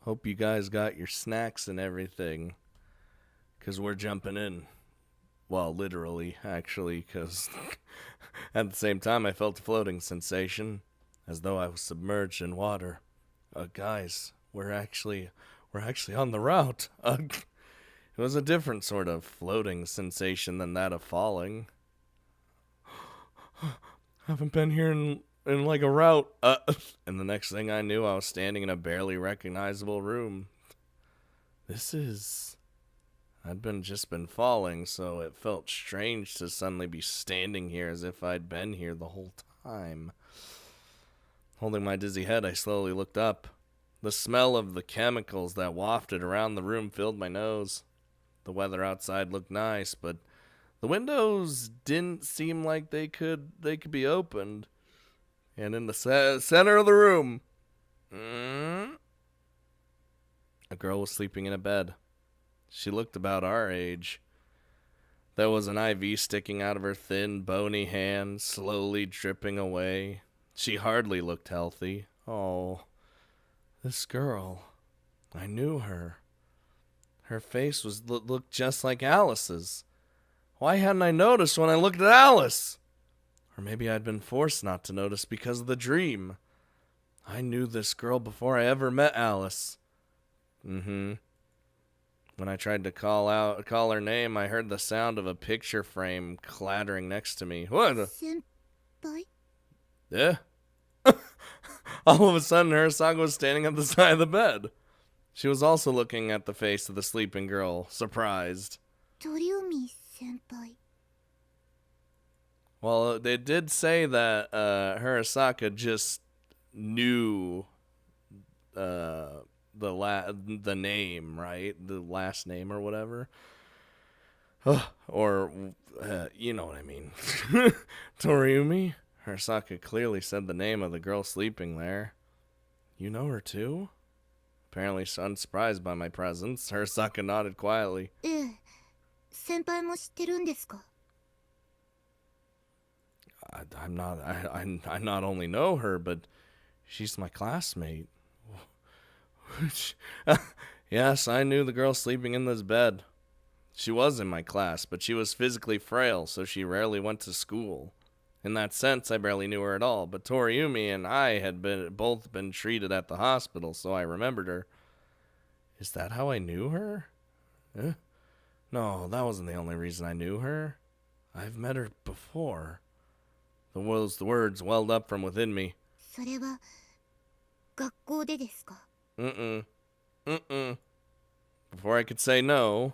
Hope you guys got your snacks and everything, because we're jumping in. Well, literally, actually, because at the same time I felt a floating sensation, as though I was submerged in water. Guys, we're actually on the route. It was a different sort of floating sensation than that of falling. Haven't been here in like a route. And the next thing I knew, I was standing in a barely recognizable room. I'd just been falling, so it felt strange to suddenly be standing here as if I'd been here the whole time. Holding my dizzy head, I slowly looked up. The smell of the chemicals that wafted around the room filled my nose. The weather outside looked nice, but the windows didn't seem like they could be opened. And in the center of the room, a girl was sleeping in a bed. She looked about our age. There was an IV sticking out of her thin, bony hand, slowly dripping away. She hardly looked healthy. Oh, this girl. I knew her. Her face looked just like Alice's. Why hadn't I noticed when I looked at Alice? Or maybe I'd been forced not to notice because of the dream. I knew this girl before I ever met Alice. When I tried to call her name, I heard the sound of a picture frame clattering next to me. What? Senpai? Yeah. All of a sudden, Hirasaka was standing at the side of the bed. She was also looking at the face of the sleeping girl, surprised. Toriumi senpai. Well, they did say that Hirasaka just knew the name, right? The last name or whatever. Or, you know what I mean. Toriumi? Hirasaka clearly said the name of the girl sleeping there. You know her too? Apparently unsurprised by my presence, Hirasaka nodded quietly. 先輩も知ってるんですか? I not only know her, but she's my classmate. Yes, I knew the girl sleeping in this bed. She was in my class, but she was physically frail, so she rarely went to school. In that sense, I barely knew her at all, but Toriumi and I had both been treated at the hospital, so I remembered her. Is that how I knew her? No, that wasn't the only reason I knew her. I've met her before. The words welled up from within me. それは学校でですか? Before I could say no.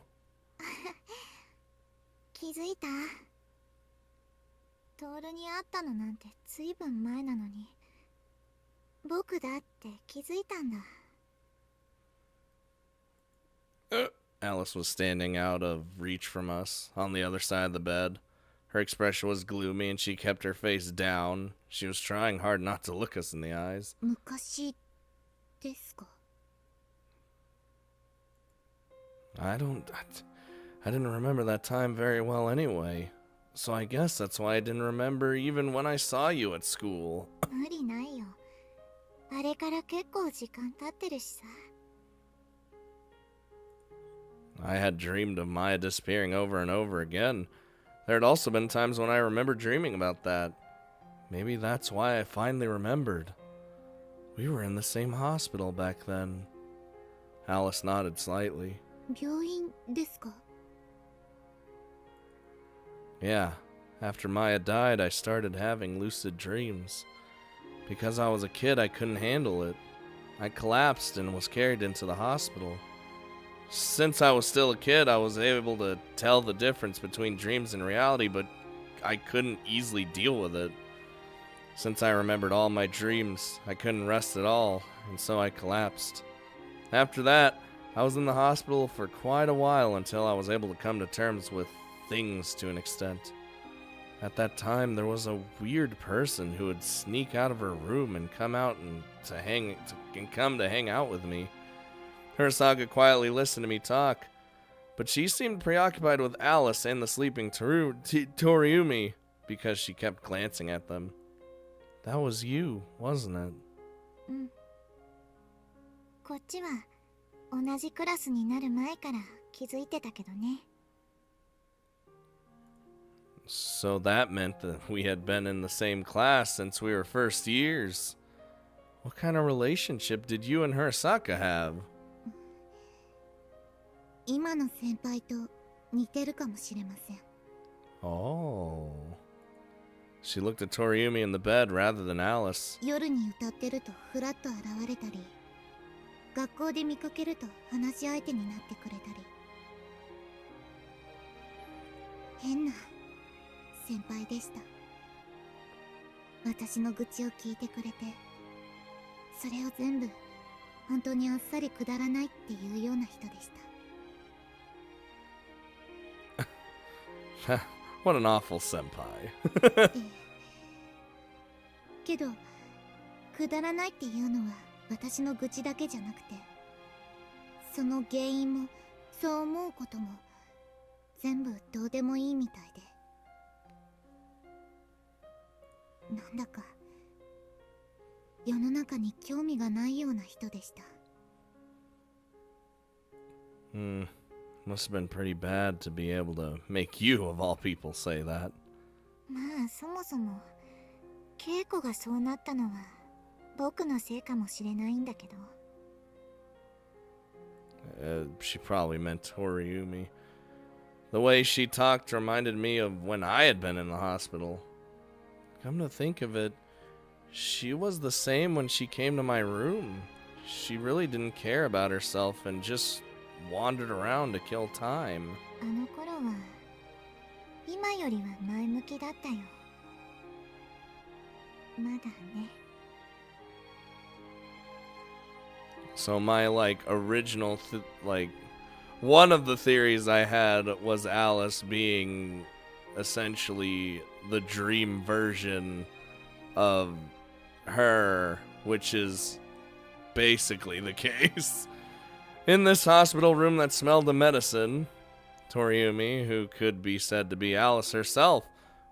気づいた? トールに会ったのなんてずいぶん前なのに、僕だって気づいたんだ。Alice was standing out of reach from us, on the other side of the bed. Her expression was gloomy and she kept her face down. She was trying hard not to look us in the eyes. 昔ですか? I didn't remember that time very well anyway. So I guess that's why I didn't remember even when I saw you at school. 無理ないよ。あれから結構時間経ってるしさ。I had dreamed of Maya disappearing over and over again. There had also been times when I remembered dreaming about that. Maybe that's why I finally remembered. We were in the same hospital back then. Alice nodded slightly. 病院ですか? Yeah, after Maya died, I started having lucid dreams. Because I was a kid, I couldn't handle it. I collapsed and was carried into the hospital. Since I was still a kid, I was able to tell the difference between dreams and reality, but I couldn't easily deal with it. Since I remembered all my dreams, I couldn't rest at all, and so I collapsed. After that, I was in the hospital for quite a while until I was able to come to terms with things to an extent. At that time, there was a weird person who would sneak out of her room and come out and come to hang out with me. Hirasaka quietly listened to me talk, but she seemed preoccupied with Alice and the sleeping Toriumi because she kept glancing at them. That was you, wasn't it? こっちは同じクラスになる前から気づいてたけどね。 So that meant that we had been in the same class since we were first years. What kind of relationship did you and Hirasaka have? 今の先輩と似てるかもしれません。 Oh. She looked at Toriumi in the bed rather than Alice. 夜に歌ってるとフラッと現れたり、学校で見かけると話し相手になってくれたり、変な先輩でした。私の愚痴を聞いてくれて、それを全部本当にあっさりくだらないっていうような人でした。What an awful senpai. けど、くだらないっていうのは私の愚痴だけじゃなくて、その原因もそう思うことも全部どうでもいいみたいで、なんだか世の中に興味がないような人でした。Must have been pretty bad to be able to make you, of all people, say that. まあそもそも稽古がそうなったのは僕のせいかもしれないんだけど。She probably meant Toriumi. The way she talked reminded me of when I had been in the hospital. Come to think of it, she was the same when she came to my room. She really didn't care about herself and just wandered around to kill time. あの頃は今よりは前向きだったよ。まだね。 So my original one of the theories I had was Alice being essentially the dream version of her, which is basically the case. In this hospital room that smelled of medicine, Toriumi, who could be said to be Alice herself,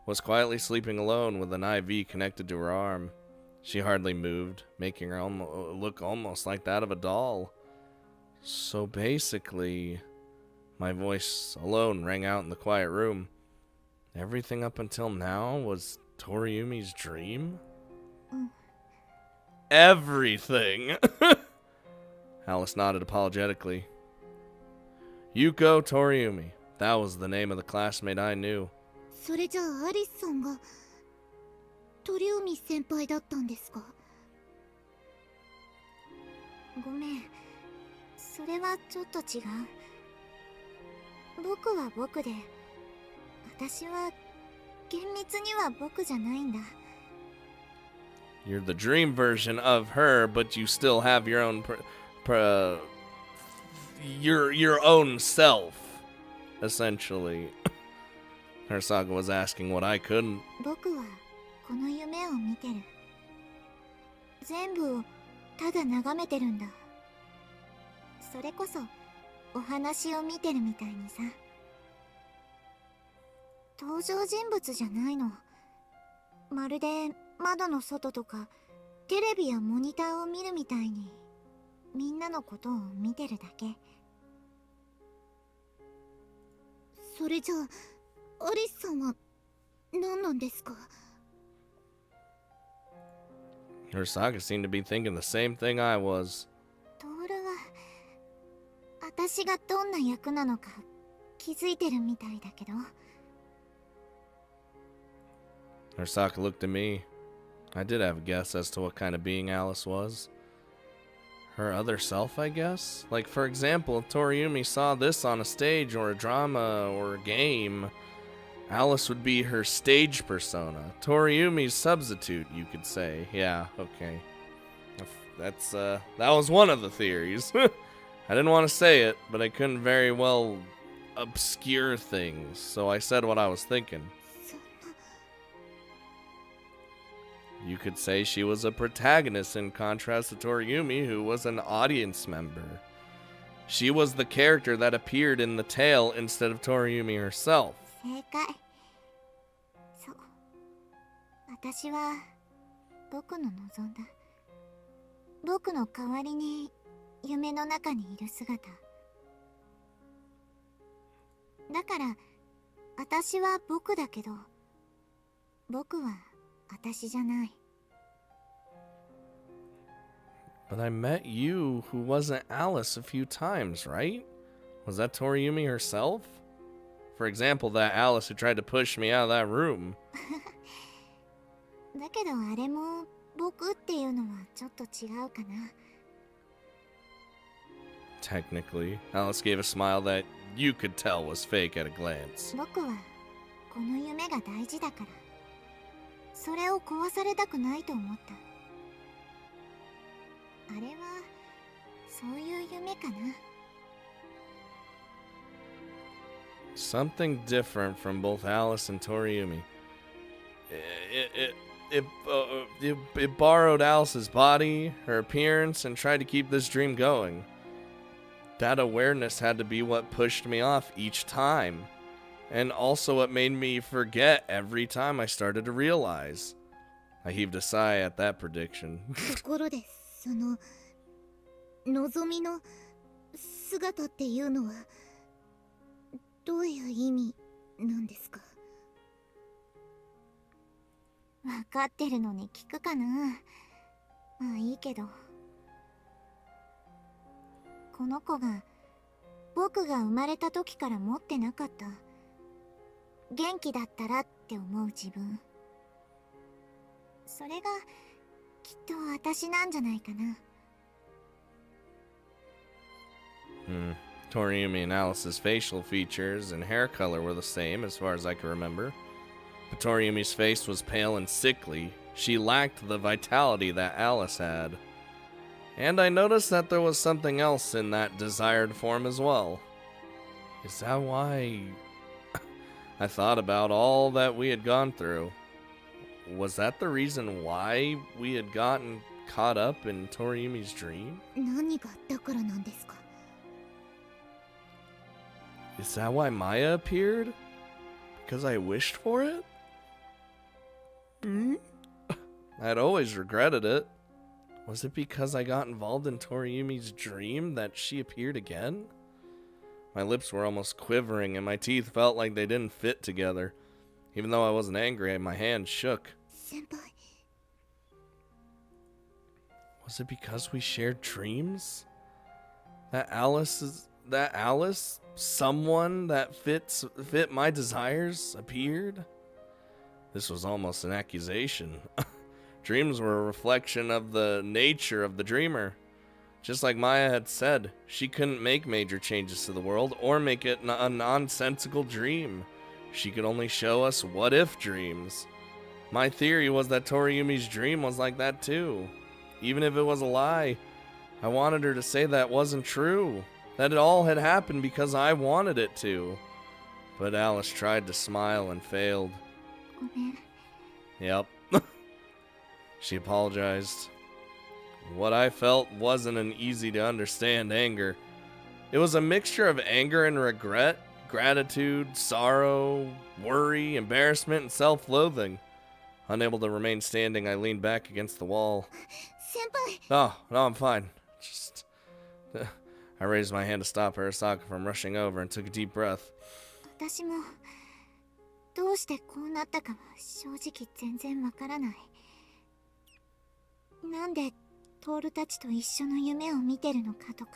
was quietly sleeping alone with an IV connected to her arm. She hardly moved, making her look almost like that of a doll. So basically, my voice alone rang out in the quiet room. Everything up until now was Toriumi's dream? Everything! Alice nodded apologetically. Yuko Toriumi. That was the name of the classmate I knew. それじゃあアリスさんが鳥海先輩だったんですか？ごめん、それはちょっと違う。僕は僕で、私は厳密には僕じゃないんだ。 You're the dream version of her, but you still have your own your own self, essentially. Hirasaka was asking what I couldn't. 僕はこの夢を見てる。全部をただ眺めてるんだ。それこそお話を見てるみたいにさ。登場人物じゃないの。まるで窓の外とかテレビやモニターを見るみたいにみんなのことを見てるだけ。それじゃあアリスさんは何なんですか？ Hirasaka seemed to be thinking the same thing I was. トールは私がどんな役なのか気づいてるみたいだけど。 Hirasaka looked at me. I did have a guess as to what kind of being Alice was. Her other self, I guess? Like, for example, if Toriumi saw this on a stage or a drama or a game, Alice would be her stage persona. Toriumi's substitute, you could say. Yeah, okay. That was one of the theories. I didn't want to say it, but I couldn't very well obscure things, so I said what I was thinking. You could say she was a protagonist in contrast to Toriumi, who was an audience member. She was the character that appeared in the tale instead of Toriumi herself. 正解。そう。私は僕の望んだ。僕の代わりに夢の中にいる姿。だから私は僕だけど、僕は私じゃない。 But I met you who wasn't Alice a few times, right? Was that Toriumi herself? For example, that Alice who tried to push me out of that room. だけどあれも僕っていうのはちょっと違うかな。 Technically, Alice gave a smile that you could tell was fake at a glance. 僕はこの夢が大事だから、それを壊されたくないと思った。あれはそういう夢かな。 Something different from both Alice and Toriumi. It borrowed Alice's body, her appearance, and tried to keep this dream going. That awareness had to be what pushed me off each time, and also what made me forget every time I started to realize. I heaved a sigh at that prediction. ところで、その望みの姿っていうのはどういう意味なんですか？分かってるのに聞くかな。まあいいけど、この子が僕が生まれた時から持ってなかった元気だったらって思う自分、それがきっと私なんじゃないかな。Toriumi and Alice's facial features and hair color were the same as far as I can remember. But Toriumi's face was pale and sickly. She lacked the vitality that Alice had. And I noticed that there was something else in that desired form as well. Is that why... I thought about all that we had gone through. Was that the reason why we had gotten caught up in Toriumi's dream? 何がだからなんですか？ Is that why Maya appeared? Because I wished for it? I'd always regretted it. Was it because I got involved in Toriumi's dream that she appeared again? My lips were almost quivering and my teeth felt like they didn't fit together. Even though I wasn't angry, my hand shook. 先輩、 Was it because we shared dreams? That Alice, someone that fit my desires, appeared? This was almost an accusation. Dreams were a reflection of the nature of the dreamer. Just like Maya had said, she couldn't make major changes to the world or make it a nonsensical dream. She could only show us what-if dreams. My theory was that Toriumi's dream was like that too. Even if it was a lie, I wanted her to say that wasn't true. That it all had happened because I wanted it to. But Alice tried to smile and failed. ごめん。 Yep. She apologized. What I felt wasn't an easy to understand anger. It was a mixture of anger and regret, gratitude, sorrow, worry, embarrassment, and self-loathing. Unable to remain standing, I leaned back against the wall. 先輩、 No, I'm fine. I raised my hand to stop Arasaka from rushing over and took a deep breath. 私もどうしてこうなったかは正直全然わからない。なんでトールたちと一緒の夢を見てるのかとか、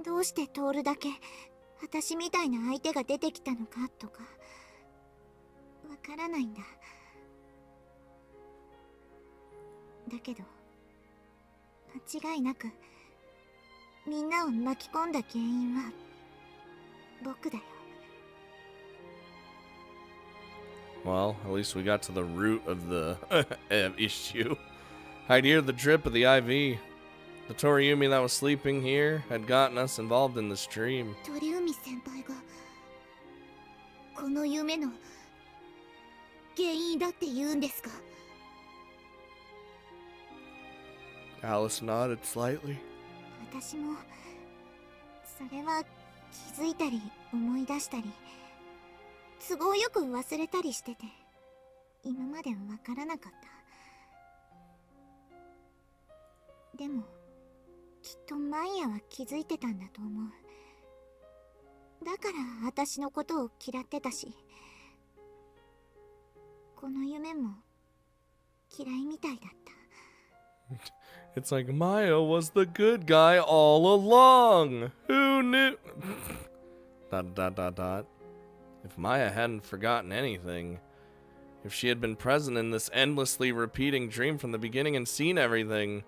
どうしてトールだけ私みたいな相手が出てきたのかとかわからないんだ。だけど間違いなくみんなを巻き込んだ原因は僕だよ。 Well, at least we got to the root of the issue. I'd hear the drip of the IV. The Toriumi that was sleeping here had gotten us involved in this dream. 鳥海先輩がこの夢の原因だって言うんですか？ Alice nodded slightly. 私もそれは気づいたり思い出したり都合よく忘れたりしてて今まではわからなかった。でもきっとマイヤは気づいてたんだと思う。だから私のことを嫌ってたし、この夢も嫌いみたいだった。It's like Maya was the good guy all along. Who knew? ... If Maya hadn't forgotten anything, if she had been present in this endlessly repeating dream from the beginning and seen everything,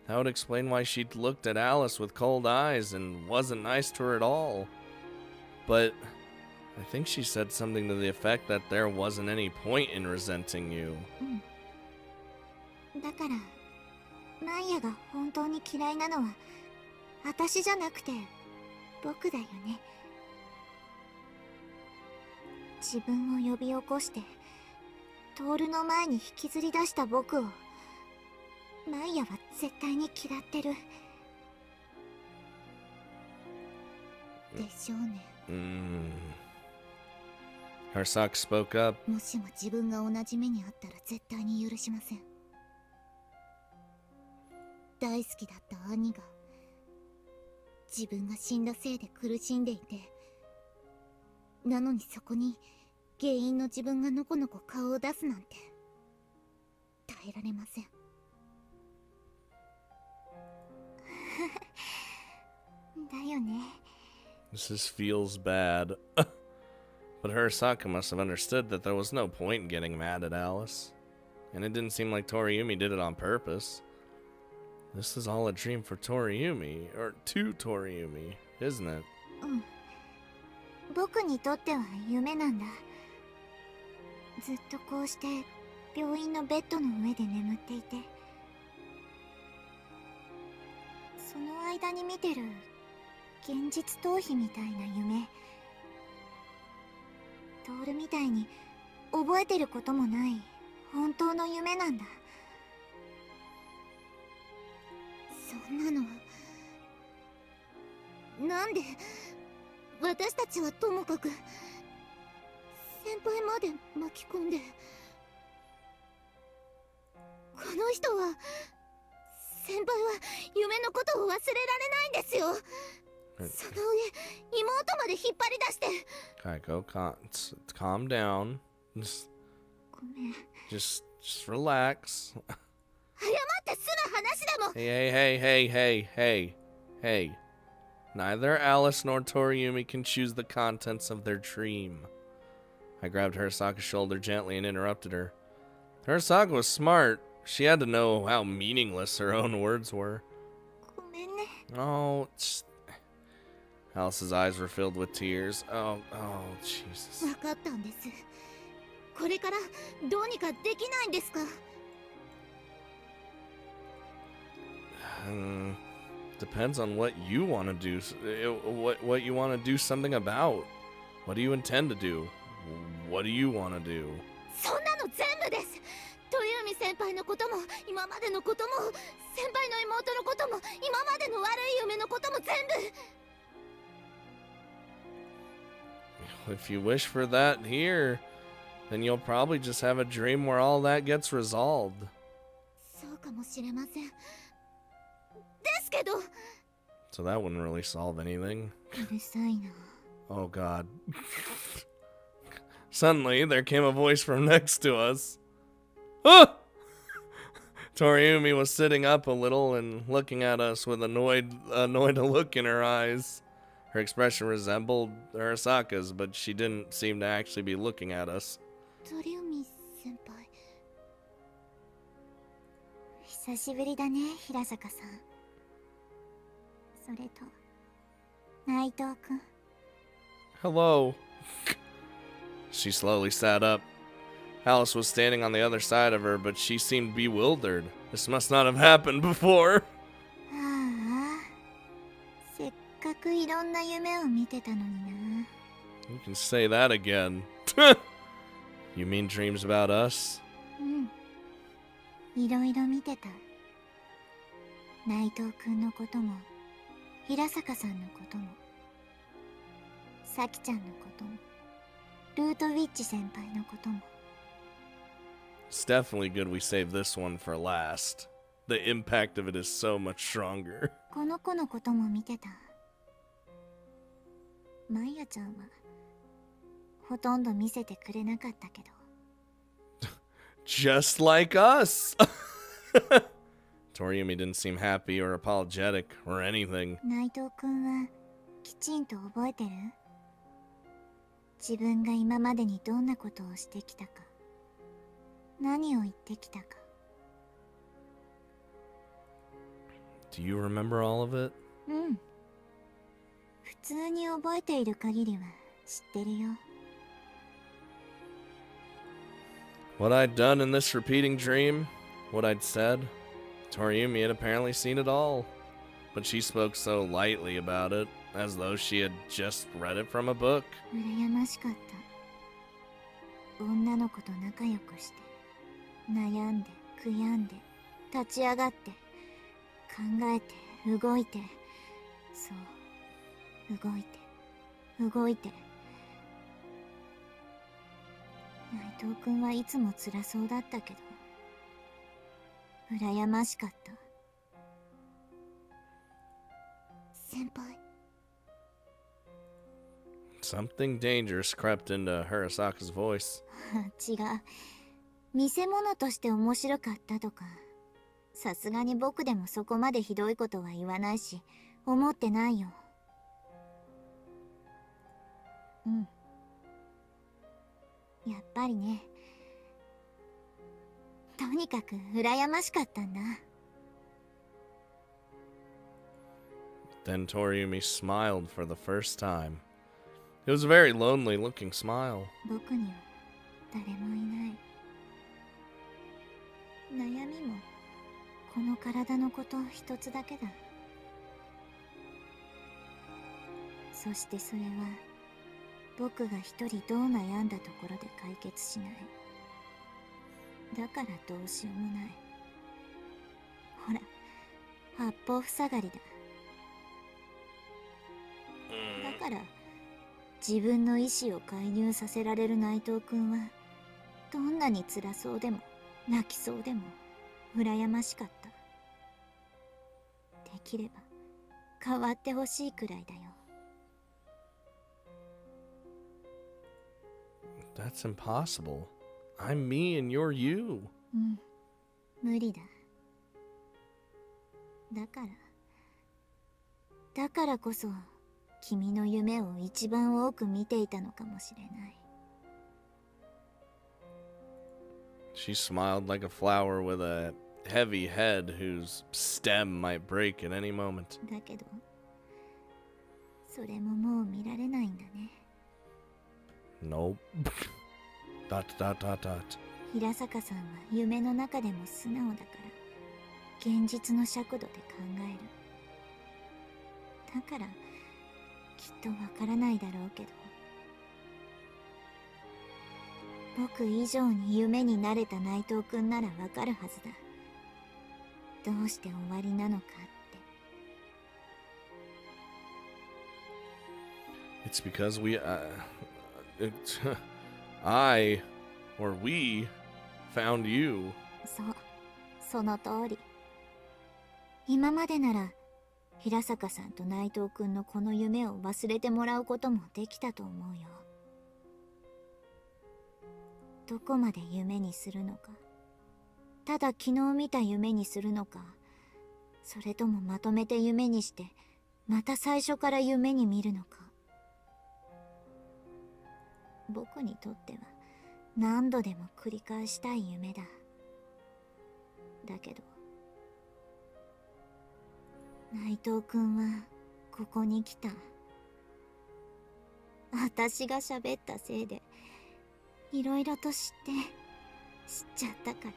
that would explain why she'd looked at Alice with cold eyes and wasn't nice to her at all. But I think she said something to the effect that there wasn't any point in resenting you. だからマイヤが本当に嫌いなのは私じゃなくて僕だよね。自分を呼び起こしてトールの前に引きずり出した僕をマイヤは絶対に嫌ってる。でしょうね。Harsaka spoke up. もしも自分が同じ目にあったら絶対に許しません。大好きだった兄が自分が死んだせいで苦しんでいて、なのにそこに原因の自分がのこのこ顔を出すなんて耐えられません。だよね。This just feels bad. But Harsaka must have understood that there was no point in getting mad at Alice. And it didn't seem like Toriumi did it on purpose. This is all a dream for Toriumi, or to Toriumi, isn't it? 僕にとっては夢なんだ。ずっとこうして病院のベッドの上で眠っていて、その間に見てる現実逃避みたいな夢、トールみたいに覚えてることもない本当の夢なんだ。そんなのなんで私たちはともかく先輩まで巻き込んで、この人は先輩は夢のことを忘れられないんですよ。その上妹まで引っ張り出して。Kaiko, calm down. ごめん。Just relax. 謝ってすぐ話でも。Hey. Neither Alice nor Toriumi can choose the contents of their dream. I grabbed Harsaka's shoulder gently and interrupted her. Harsaka was smart. She had to know how meaningless her own words were. ごめんね。Oh, Alice's eyes were filled with tears. Oh, Jesus. わかったんです。これからどうにかできないんですか？Depends on what you want to do. What you want to do something about. What do you intend to do? What do you want to do? そんなの全部です。鳥海先輩のことも今までのことも先輩の妹のことも今までの悪い夢のことも全部。If you wish for that here, then you'll probably just have a dream where all that gets resolved. そうかもしれません。ですけど。So that wouldn't really solve anything. うるさいな。Oh God. Suddenly, there came a voice from next to us. Ah! Toriumi was sitting up a little and looking at us with annoyed look in her eyes. Her expression resembled Arasaka's, but she didn't seem to actually be looking at us. 鳥海先輩。久しぶりだね、平坂さん。それと、内藤くん。Hello. She slowly sat up. Alice was standing on the other side of her, but she seemed bewildered. This must not have happened before. ああ、せっかくいろんな夢を見てたのにな。You can say that again. You mean dreams about us? うん。いろいろ見てた。内藤くんのことも、平坂さんのことも、咲ちゃんのことも、ルートウィッチ先輩のことも。It's definitely good we saved this one for last. the impact of it is so much stronger. この子のことも見てた。マイヤちゃんはほとんど見せてくれなかったけど。Just like us! Toriumi didn't seem happy or apologetic or anything. 内藤くんはきちんと覚えてる？自分が今までにどんなことをしてきたか、何を言ってきたか。Do you remember all of it? うん。普通に覚えている限りは知ってるよ。What I'd done in this repeating dream, what I'd said, Toriumi had apparently seen it all. But she spoke so lightly about it, as though she had just read it from a book. 羨ましかった。女の子と仲良くして、悩んで、悔やんで、立ち上がって、考えて、動いて、そう、動いて、動いて。内藤くんはいつも辛そうだったけど、羨ましかった。先輩。Something dangerous crept into Hirasaka's voice. 違う。見せ物として面白かったとか、さすがに僕でもそこまでひどいことは言わないし、思ってないよ。うん。やっぱりね。とにかく羨ましかったんだ。Then Toriumi smiled for the first time. It was a very lonely looking smile. 僕には誰もいない。悩みもこの体のこと一つだけだ。そしてそれは僕が一人どう悩んだところで解決しない。だからどうしようもない。ほら、八方塞がりだ。だから自分の意志を介入させられる内藤くんはどんなに辛そうでも泣きそうでも羨ましかった。できれば変わってほしいくらいだよ。That's impossible. I'm me and you're you. うん、無理だ。だからこそ君の夢を一番多く見ていたのかもしれない。She smiled like a flower with a heavy head whose stem might break at any moment. だけど、それももう見られないんだね。Nope. dot dot dot dot. 平坂さんは夢の中でも素直だから現実の尺度で考える。だからきっとわからないだろうけど、僕以上に夢に慣れた内藤くんならわかるはずだ。どうして終わりなのかって。It's because I, or we, found you. そう、その通り。今までなら平坂さんと内藤くんのこの夢を忘れてもらうこともできたと思うよ。どこまで夢にするのか、ただ昨日見た夢にするのか、それともまとめて夢にしてまた最初から夢に見るのか。僕にとっては何度でも繰り返したい夢だ。だけど内藤くんはここに来た。私が喋ったせいでいろいろと知っちゃったか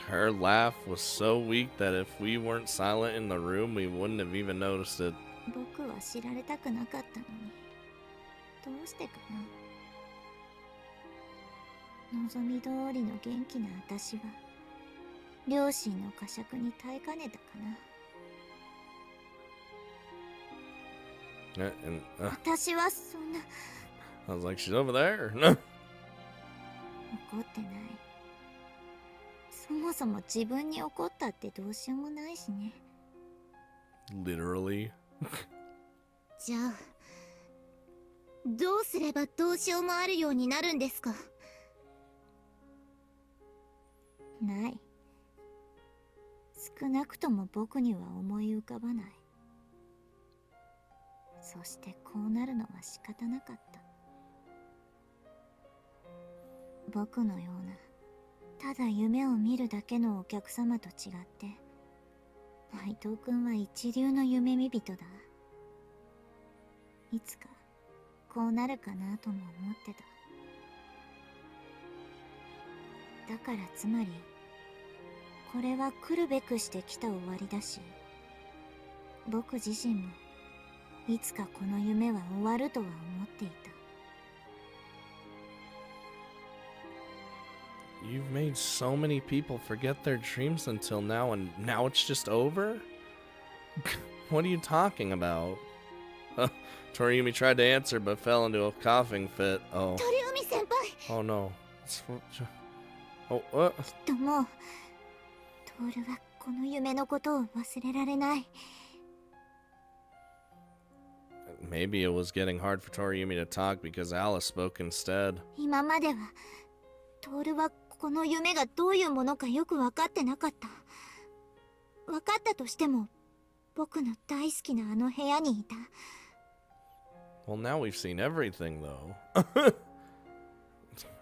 ら。Her laugh was so weak that if we weren't silent in the room, we wouldn't have even noticed it. 僕は知られたくなかったのに、どうしてかな。望み通りの元気な私は両親の呵責に耐えかねたかな。And, 私はそんな。 I was like, she's over there. 怒ってない。もそも自分に怒ったってどうしようもないしね。Literally. じゃあどうすればどうしようもあるようになるんですか？ない。少なくとも僕には思い浮かばない。そしてこうなるのは仕方なかった。僕のようなただ夢を見るだけのお客様と違って、内藤君は一流の夢見人だ。いつかこうなるかなとも思ってた。だからつまりこれは来るべくして来た終わりだし、僕自身もいつかこの夢は終わるとは思っていた。You've made so many people forget their dreams until now, and now it's just over? What are you talking about? Toriumi tried to answer but fell into a coughing fit. Oh. Toriumi senpai! Oh no. Oh, what? きっともうトールはこの夢のことを忘れられない。Maybe it was getting hard for Toriumi to talk because Alice spoke instead. 今まではトールはこの夢がどういうものかよく分かってなかった。分かったとしても僕の大好きなあの部屋にいた。Well, now we've seen everything, though.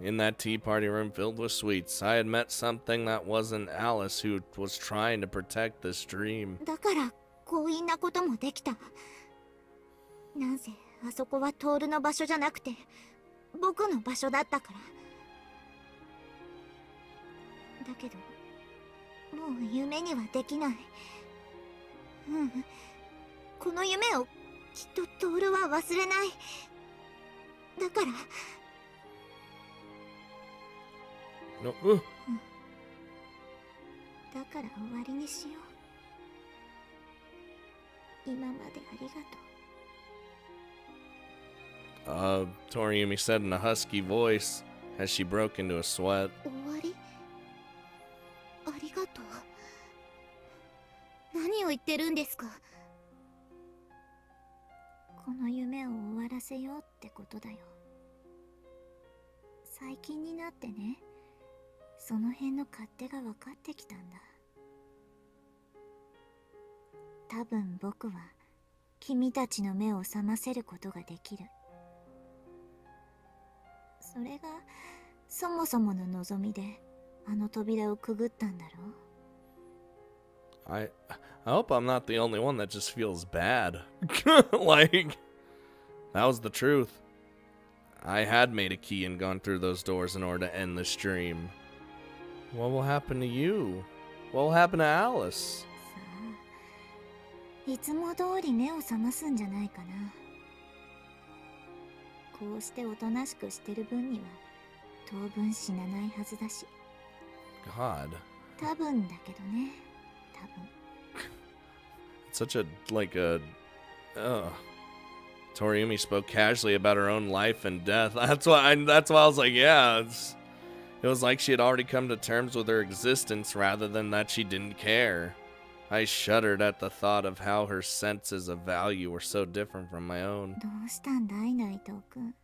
In that tea party room filled with sweets, I had met something that wasn't Alice who was trying to protect this dream. だから強引なこともできた。なぜあそこはトールの場所じゃなくて僕の場所だったから。だけどもう夢にはできない。この夢をきっとトールは忘れない。だからNo, だから終わりにしよう。今までありがとう。Toriumi said in a husky voice as she broke into a sweat. 終わり？ありがとう。何を言ってるんですか？この夢を終わらせようってことだよ。最近になってね、その辺の勝手が分かってきたんだ。多分僕は君たちの目を覚ませることができる。それがそもそもの望みであの扉をくぐったんだろう。I hope I'm not the only one that just feels bad. Like, that was the truth. I had made a key and gone through those doors in order to end this dream. What will happen to you? What will happen to Alice? さあ、いつも通り目を覚ますんじゃないかな。こうしておとなしくしてる分には当分死なないはずだし。God. 多分だけどね。多分。Such a, like a, Toriumi spoke casually about her own life and death. That's why I was like, yeah, it was like she had already come to terms with her existence rather than that she didn't care. I shuddered at the thought of how her senses of value were so different from my own. どうしたんだい、内藤君。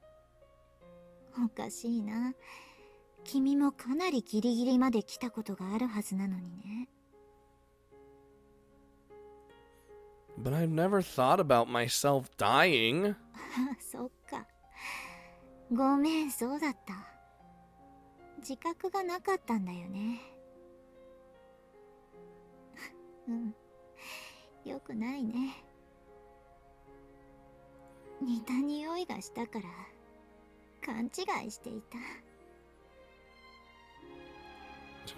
おかしいな。君もかなりギリギリまで来たことがあるはずなのにね。But I've never thought about myself dying. そっか。ごめん、そうだった。自覚がなかったんだよね。よくないね。似た匂いがしたから勘違いしていた。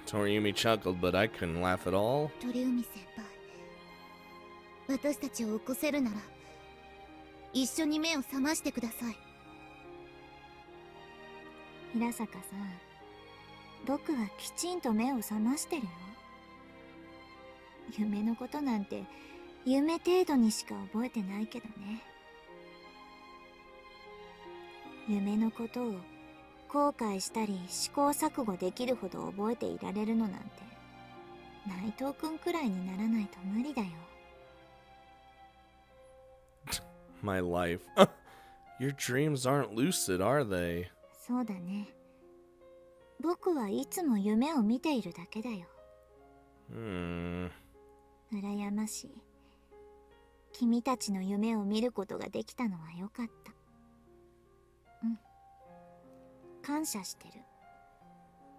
Toriumi chuckled, but I couldn't laugh at all. 鳥海先輩、私たちを起こせるなら一緒に目を覚ましてください。平坂さん、僕はきちんと目を覚ましてるよ。夢のことなんて夢程度にしか覚えてないけどね。夢のことを後悔したり試行錯誤できるほど覚えていられるのなんて内藤くんくらいにならないと無理だよ。My life. Your dreams aren't lucid, are they? そうだね。僕はいつも夢を見ているだけだよ。羨ましい。君たちの夢を見ることができたのはよかった。うん。感謝してる。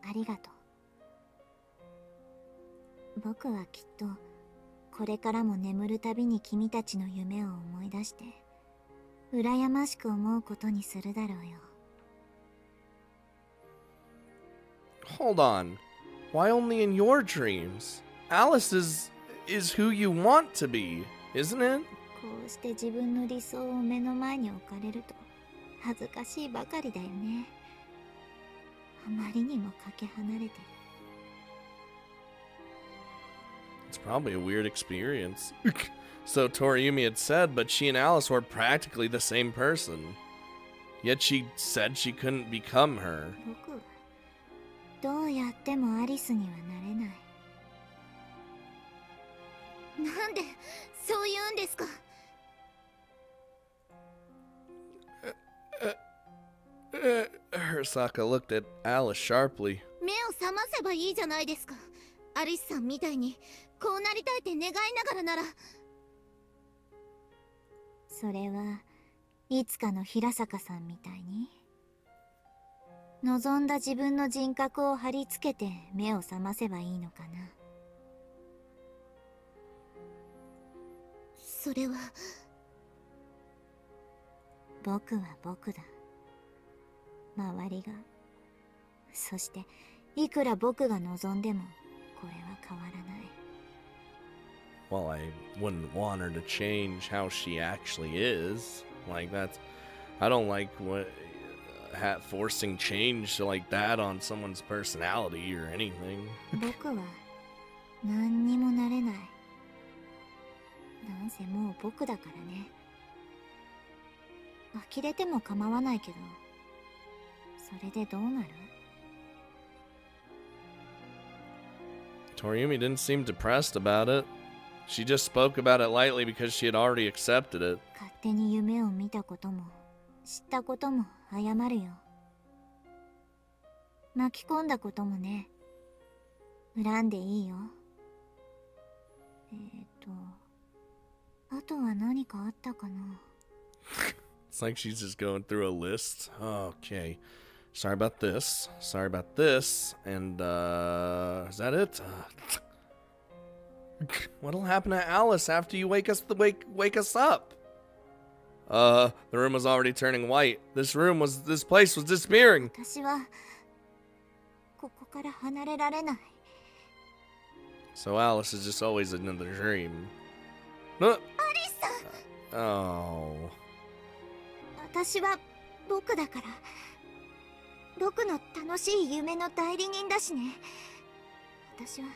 ありがとう。僕はきっとこれからも眠るたびに君たちの夢を思い出して羨ましく思うことにするだろうよ。Hold on. Why only in your dreams? Alice is who you want to be, isn't it? こうして自分の理想を目の前に置かれると恥ずかしいばかりだよね。あまりにもかけ離れてる。It's probably a weird experience. So Toriumi had said, but she and Alice were practically the same person. Yet she said she couldn't become her. 僕はどうやってもアリスにはなれない。なんでそう言うんですか。Hirasaka looked at Alice sharply. 目を覚ませばいいじゃないですか。アリスさんみたいにこうなりたいって願いながらなら。それはいつかの平坂さんみたいに望んだ自分の人格を貼り付けて目を覚ませばいいのかな。それは僕は僕だ。周りが、そしていくら僕が望んでもこれは変わらない。Well, I wouldn't want her to change how she actually is. Like that's, I don't like what forcing change like that on someone's personality or anything. 僕は何にもなれない。なんせもう僕だからね。呆れても構わないけど、それでどうなる？ Toriumi didn't seem depressed about it. She just spoke about it lightly because she had already accepted it. 勝手に夢を見たことも知ったことも謝るよ。巻き込んだこともね。恨んでいいよ。あとは何かあったかな。It's like she's just going through a list. Okay. Sorry about this. Sorry about this. And, is that it? What'll happen to Alice after you wake us up? The room was already turning white. This place was disappearing. 私はここから離れられない。 So Alice is just always another dream. No. アリスさん。 Oh. 私は僕だから。僕の楽しい夢の代理人だしね。私は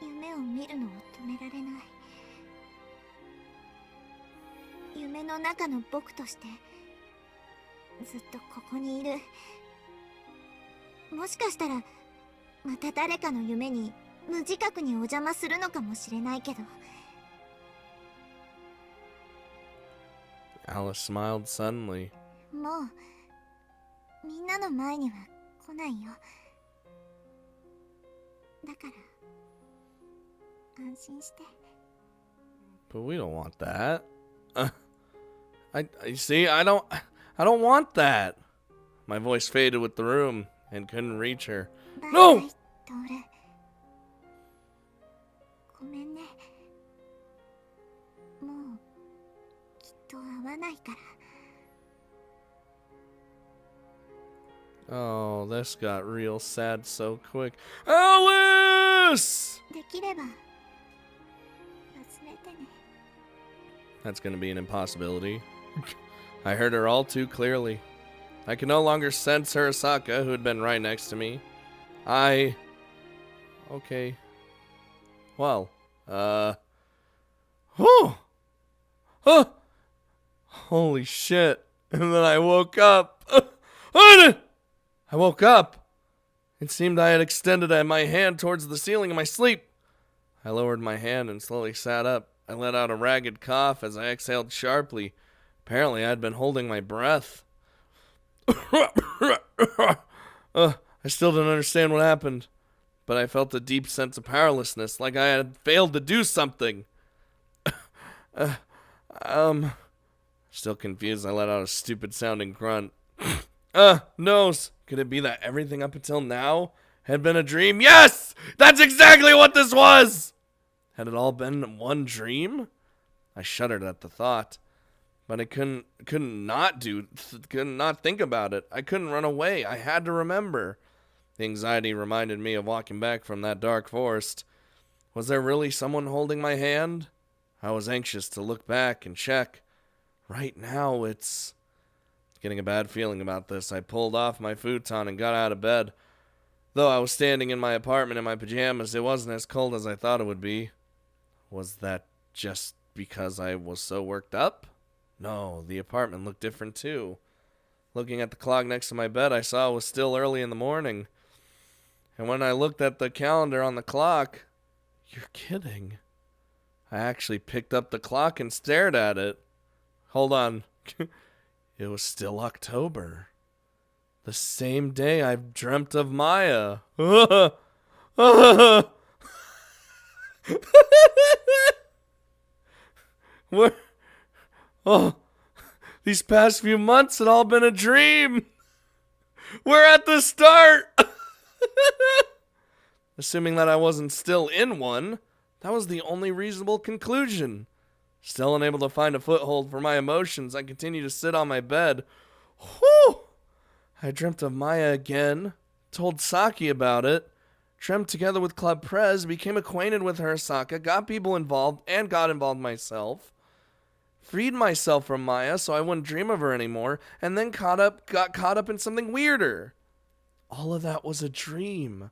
夢を見るのを止められない。夢の中の僕としてずっとここにいる。もしかしたらまた誰かの夢に無自覚にお邪魔するのかもしれないけど。 Alice smiled suddenly. もうみんなの前には来ないよ。だから安心して。 But we don't want that. You see, I don't want that. My voice faded with the room and couldn't reach her. バイバイ No! トール。ごめんね。もうきっと会わないから。 Oh, this got real sad so quick. Alice! できれば忘れてね。 That's gonna be an impossibility. I heard her all too clearly. I could no longer sense Hirasaka, who had been right next to me. Okay. Well, whew! Huh! Holy shit. And then I woke up. I woke up. It seemed I had extended my hand towards the ceiling in my sleep. I lowered my hand and slowly sat up. I let out a ragged cough as I exhaled sharply. Apparently, I'd been holding my breath. I still didn't understand what happened, but I felt a deep sense of powerlessness, like I had failed to do something. Still confused, I let out a stupid-sounding grunt. Nose! Could it be that everything up until now had been a dream? Yes! That's exactly what this was! Had it all been one dream? I shuddered at the thought, but I couldn't not think about it. I couldn't run away. I had to remember. The anxiety reminded me of walking back from that dark forest. Was there really someone holding my hand? I was anxious to look back and check. Right now, it's getting a bad feeling about this. I pulled off my futon and got out of bed. Though I was standing in my apartment in my pajamas, it wasn't as cold as I thought it would be. Was that just because I was so worked up? No, the apartment looked different too. Looking at the clock next to my bed, I saw it was still early in the morning. And when I looked at the calendar on the clock, you're kidding. I actually picked up the clock and stared at it. Hold on. It was still October. The same day I've dreamt of Maya. Where? Oh, these past few months had all been a dream. We're at the start. Assuming that I wasn't still in one, that was the only reasonable conclusion. Still unable to find a foothold for my emotions, I continued to sit on my bed. Whew! I dreamt of Maya again, told Saki about it, dreamt together with Club Prez, became acquainted with Hirasaka, got people involved, and got involved myself. Freed myself from Maya so I wouldn't dream of her anymore, and then got caught up in something weirder. All of that was a dream.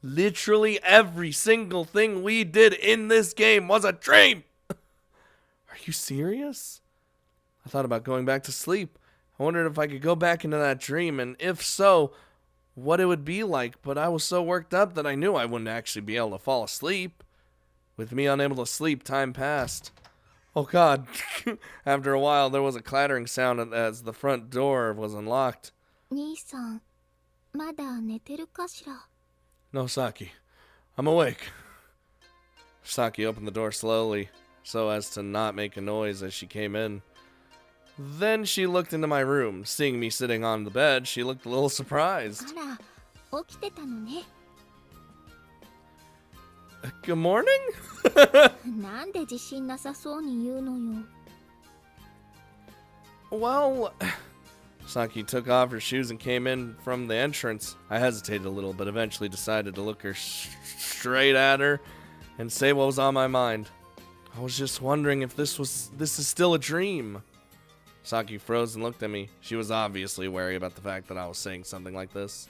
Literally every single thing we did in this game was a dream. Are you serious? I thought about going back to sleep. I wondered if I could go back into that dream, and if so, what it would be like, but I was so worked up that I knew I wouldn't actually be able to fall asleep. With me unable to sleep, time passed. Oh God. After a while, there was a clattering sound as the front door was unlocked. 兄さん、まだ寝てるかしら? No, Saki. I'm awake. Saki opened the door slowly, so as to not make a noise as she came in. Then she looked into my room. Seeing me sitting on the bed, she looked a little surprised. あら、起きてたのね。Good morning? なんで自信なさそうに言うのよ。Well, Saki took off her shoes and came in from the entrance. I hesitated a little, but eventually decided to look her straight at her and say what was on my mind. I was just wondering if this is still a dream. Saki froze and looked at me. She was obviously wary about the fact that I was saying something like this.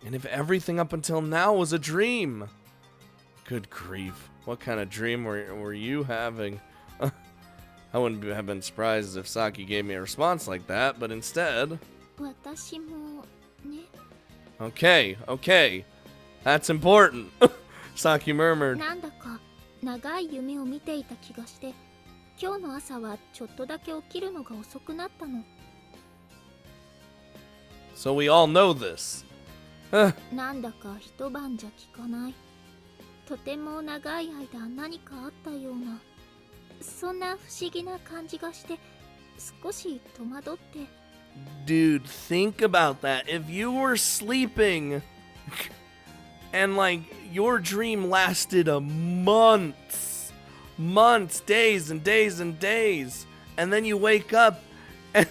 And if everything up until now was a dream? Good grief. What kind of dream were you having? I wouldn't have been surprised if Saki gave me a response like that, but instead... 私もね。Okay. That's important. Saki murmured. なんだか長い夢を見ていた気がして、今日の朝はちょっとだけ起きるのが遅くなったの。So we all know this. なんだか一晩じゃ効かない。とても長い間何かあったような、そんな不思議な感じがして少し戸惑って。 Dude, think about that. If you were sleeping and like your dream lasted a months, days and days and days, and then you wake up and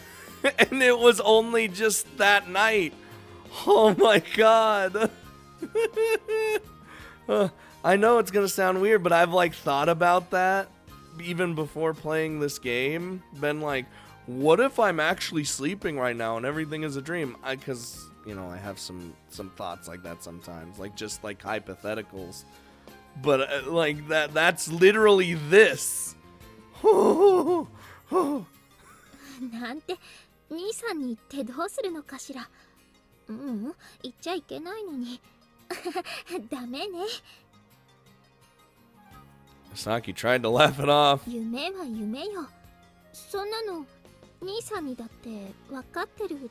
it was only just that night. Oh my God. I know it's gonna sound weird, but I've like thought about that even before playing this game. Been like, what if I'm actually sleeping right now and everything is a dream? Because you know, I have some thoughts like that sometimes, like just like hypotheticals. But like that's literally this. なんて兄さんに言ってどうするのかしら。言っちゃいけないのに。ダメね。Saki tried to laugh it off. 夢は夢よ。そんなの兄さんにだって分かってる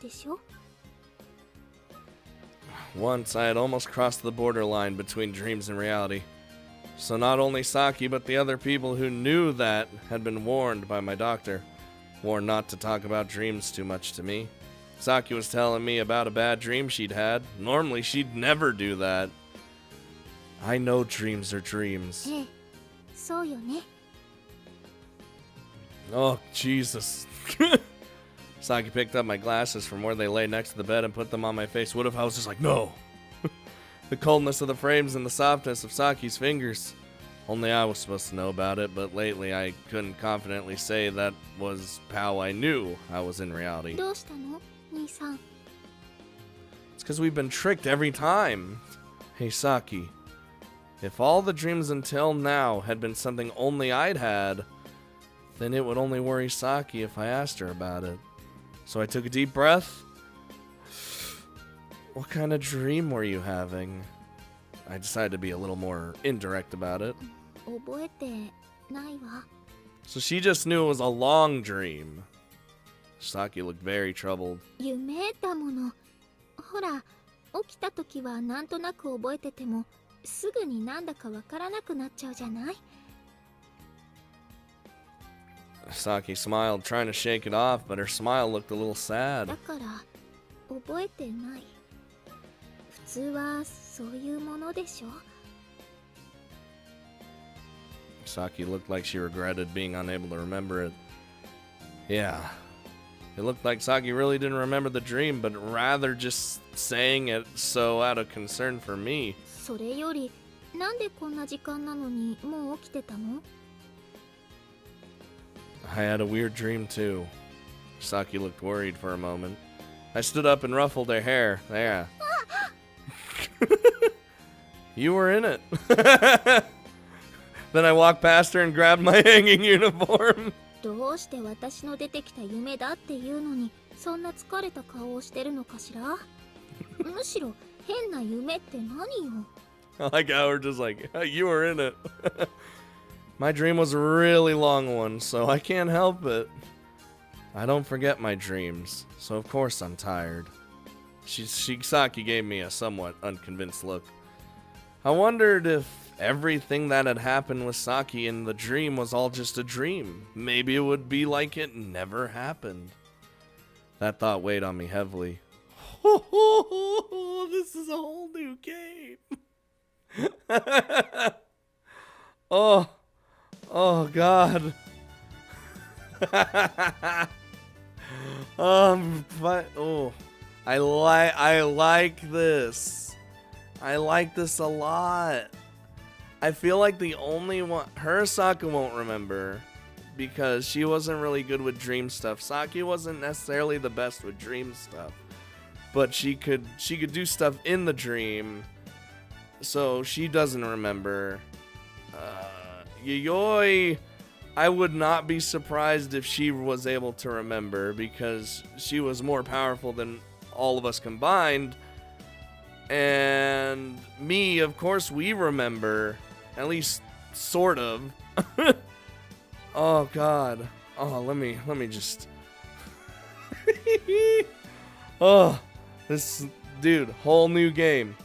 でしょ。 Once I had almost crossed the borderline between dreams and reality. So not only Saki, but the other people who knew that had been warned by my doctor. Warned not to talk about dreams too much to me. Saki was telling me about a bad dream she'd had. Normally, she'd never do that. I know dreams are dreams. ええ、そうよね。 Oh, Jesus. Saki picked up my glasses from where they lay next to the bed and put them on my face. What if I was just like, no? The coldness of the frames and the softness of Saki's fingers. Only I was supposed to know about it, but lately I couldn't confidently say that was how I knew I was in reality. どうしたの、兄さん。 It's because we've been tricked every time. Hey, Saki. If all the dreams until now had been something only I'd had, then it would only worry Saki if I asked her about it. So I took a deep breath. What kind of dream were you having? I decided to be a little more indirect about it. 覚えてないわ。 So she just knew it was a long dream. Saki looked very troubled. 夢だもの。ほら、起きた時はなんとなく覚えてても、すぐになんだかわからなくなっちゃうじゃない。 Saki smiled, trying to shake it off, but her smile looked a little sad. だから覚えてない。普通はそういうものでしょ。 Saki looked like she regretted being unable to remember it. Yeah. It looked like Saki really didn't remember the dream, but rather just saying it so out of concern for me. それより、なんでこんな時間なのにもう起きてたの？ I had a weird dream too. Saki looked worried for a moment. I stood up and ruffled her hair. There. You were in it. Then I walked past her and grabbed my hanging uniform. どうして私の出てきた夢だっていうのに、そんな疲れた顔をしてるのかしら？むしろ変な夢って何よ？ I like how we're just like, you were in it. My dream was a really long one, so I can't help it. I don't forget my dreams, so of course I'm tired. Saki gave me a somewhat unconvinced look. I wondered if everything that had happened with Saki in the dream was all just a dream. Maybe it would be like it never happened. That thought weighed on me heavily. This is a whole new game. Oh God. But I like this. I like this a lot. I feel like the only one, her Saki won't remember because she wasn't really good with dream stuff. Saki wasn't necessarily the best with dream stuff, but she could do stuff in the dream. So she doesn't remember. Yayoi, I would not be surprised if she was able to remember because she was more powerful than all of us combined. And me, of course, we remember, at least sort of. Oh God. Oh, let me just. Oh, this dude, whole new game.